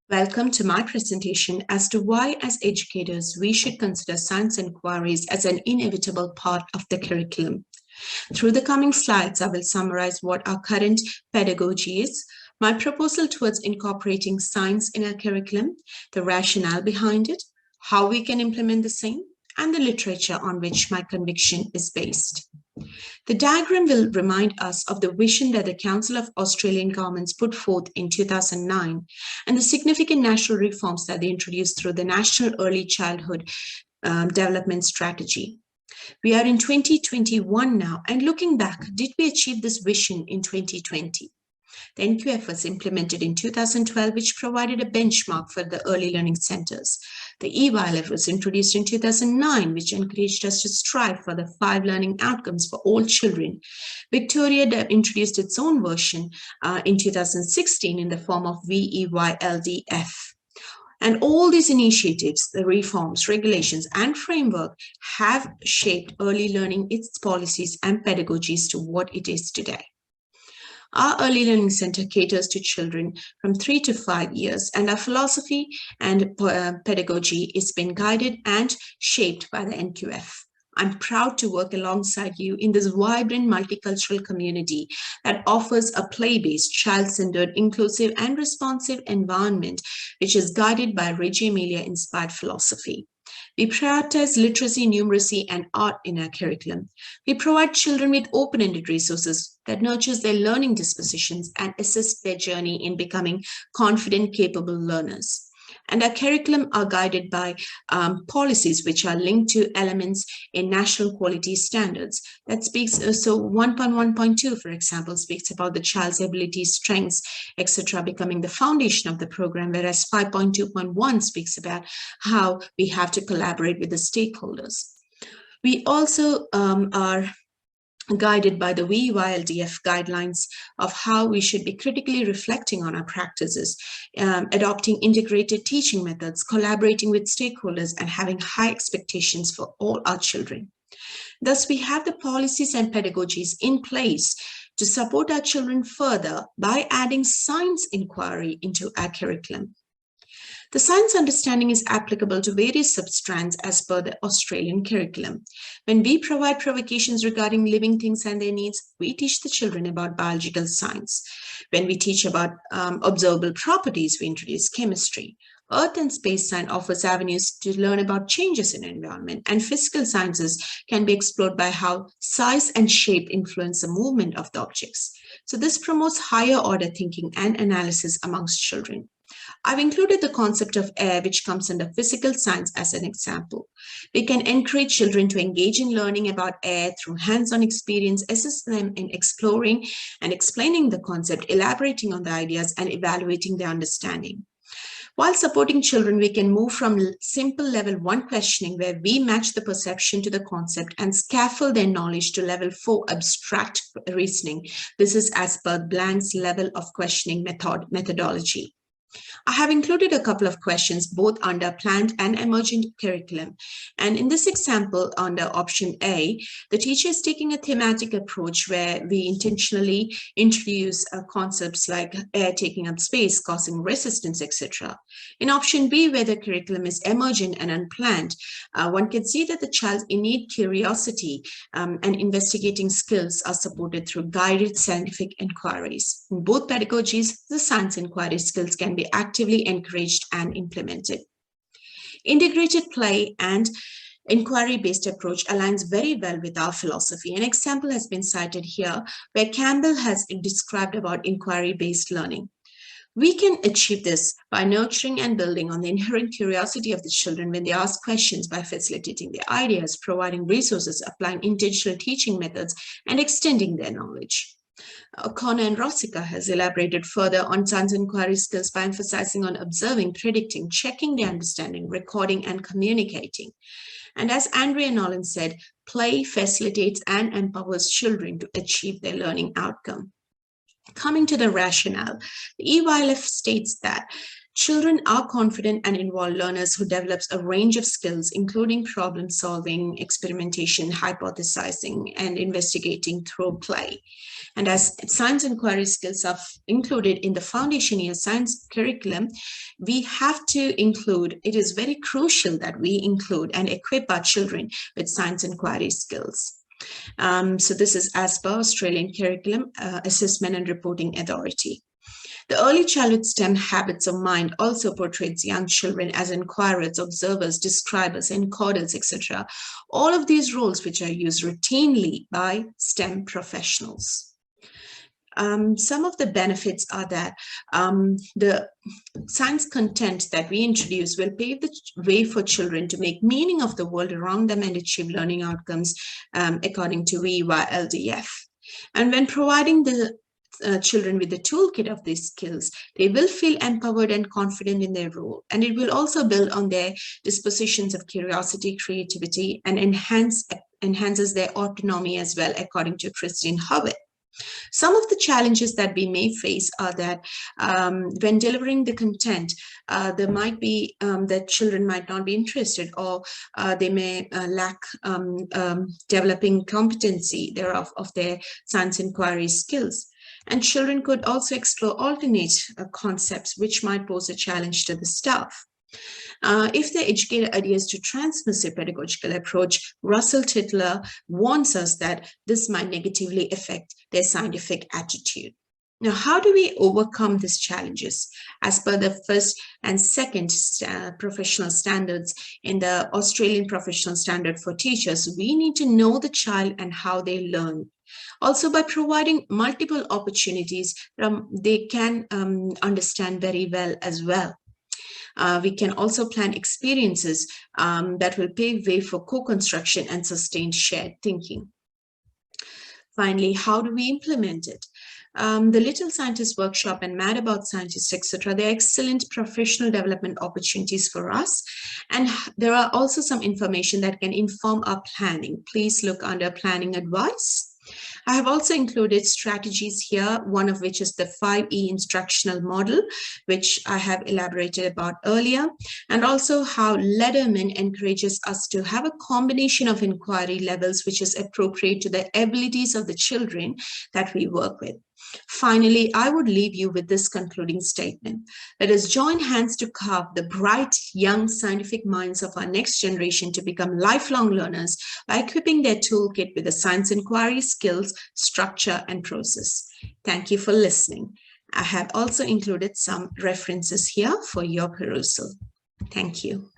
Welcome to my presentation as to why, as educators, we should consider science inquiries as an inevitable part of the curriculum. Through the coming slides, I will summarize what our current pedagogy is, my proposal towards incorporating science in our curriculum, the rationale behind it, how we can implement the same, and the literature on which my conviction is based. The diagram will remind us of the vision that the Council of Australian Governments put forth in 2009 and the significant national reforms that they introduced through the National Early Childhood Development Strategy. We are in 2021 now, and looking back, did we achieve this vision in 2020? The NQF was implemented in 2012, which provided a benchmark for the early learning centers. The EYLF was introduced in 2009, which encouraged us to strive for the 5 learning outcomes for all children. Victoria introduced its own version in 2016 in the form of VEYLDF. And all these initiatives, the reforms, regulations, and framework have shaped early learning, its policies and pedagogies to what it is today. Our Early Learning Center caters to children from 3 to 5 years, and our philosophy and pedagogy is been guided and shaped by the NQF. I'm proud to work alongside you in this vibrant multicultural community that offers a play-based, child-centered, inclusive, and responsive environment, which is guided by Reggio Emilia-inspired philosophy. We prioritize literacy, numeracy, and art in our curriculum. We provide children with open-ended resources that nurtures their learning dispositions and assist their journey in becoming confident, capable learners. And our curriculum are guided by policies which are linked to elements in national quality standards. That speaks, so 1.1.2, for example, speaks about the child's abilities, strengths, etc., becoming the foundation of the program, whereas 5.2.1 speaks about how we have to collaborate with the stakeholders. We also are guided by the VEYLDF guidelines of how we should be critically reflecting on our practices, adopting integrated teaching methods, collaborating with stakeholders, and having high expectations for all our children. Thus, we have the policies and pedagogies in place to support our children further by adding science inquiry into our curriculum. The science understanding is applicable to various substrands as per the Australian curriculum. When we provide provocations regarding living things and their needs, we teach the children about biological science. When we teach about observable properties, we introduce chemistry. Earth and space science offers avenues to learn about changes in environment, and physical sciences can be explored by how size and shape influence the movement of the objects. So this promotes higher order thinking and analysis amongst children. I've included the concept of air, which comes under physical science, as an example. We can encourage children to engage in learning about air through hands-on experience, assist them in exploring and explaining the concept, elaborating on the ideas, and evaluating their understanding. While supporting children, we can move from simple level 1 questioning, where we match the perception to the concept and scaffold their knowledge, to level 4 abstract reasoning. This is as per Blank's level of questioning methodology. I have included a couple of questions both under planned and emergent curriculum. And in this example, under option A, the teacher is taking a thematic approach where we intentionally introduce concepts like air taking up space, causing resistance, etc. In option B, where the curriculum is emergent and unplanned, one can see that the child's innate curiosity and investigating skills are supported through guided scientific inquiries. In both pedagogies, the science inquiry skills can be actively encouraged and implemented. Integrated play and inquiry-based approach aligns very well with our philosophy. An example has been cited here where Campbell has described about inquiry-based learning. We can achieve this by nurturing and building on the inherent curiosity of the children when they ask questions, by facilitating their ideas, providing resources, applying intentional teaching methods, and extending their knowledge. O'Connor and Rossica has elaborated further on science inquiry skills by emphasizing on observing, predicting, checking their understanding, recording, and communicating. And as Andrea Nolan said, play facilitates and empowers children to achieve their learning outcome. Coming to the rationale, the EYLF states that Children are confident and involved learners who develops a range of skills, including problem solving, experimentation, hypothesizing, and investigating through play. And as science inquiry skills are included in the foundation year science curriculum, we have to include, it is very crucial that we include and equip our children with science inquiry skills. So this is as per Australian Curriculum Assessment and Reporting Authority. The early childhood STEM habits of mind also portrays young children as inquirers, observers, describers, encoders, etc. All of these roles which are used routinely by STEM professionals. Some of the benefits are that the science content that we introduce will pave the way for children to make meaning of the world around them and achieve learning outcomes according to VEY-LDF. And when providing the children with the toolkit of these skills, they will feel empowered and confident in their role. And it will also build on their dispositions of curiosity, creativity, and enhances their autonomy as well, according to Christine Howitt. Some of the challenges that we may face are that when delivering the content, there might be that children might not be interested, or they may lack developing competency thereof of their science inquiry skills. And children could also explore alternate concepts, which might pose a challenge to the staff. If the educator adheres to transmissive pedagogical approach, Russell Tytler warns us that this might negatively affect their scientific attitude. Now, how do we overcome these challenges? As per the first and second professional standards in the Australian Professional Standard for Teachers, we need to know the child and how they learn. Also, by providing multiple opportunities, they can understand very well as well. We can also plan experiences that will pave way for co-construction and sustained shared thinking. Finally, how do we implement it? The Little Scientist Workshop and Mad About Scientists, etc., they're excellent professional development opportunities for us. And there are also some information that can inform our planning. Please look under planning advice. I have also included strategies here, one of which is the 5E instructional model, which I have elaborated about earlier, and also how Lederman encourages us to have a combination of inquiry levels, which is appropriate to the abilities of the children that we work with. Finally, I would leave you with this concluding statement. Let us join hands to carve the bright, young scientific minds of our next generation to become lifelong learners by equipping their toolkit with the science inquiry skills, structure, and process. Thank you for listening. I have also included some references here for your perusal. Thank you.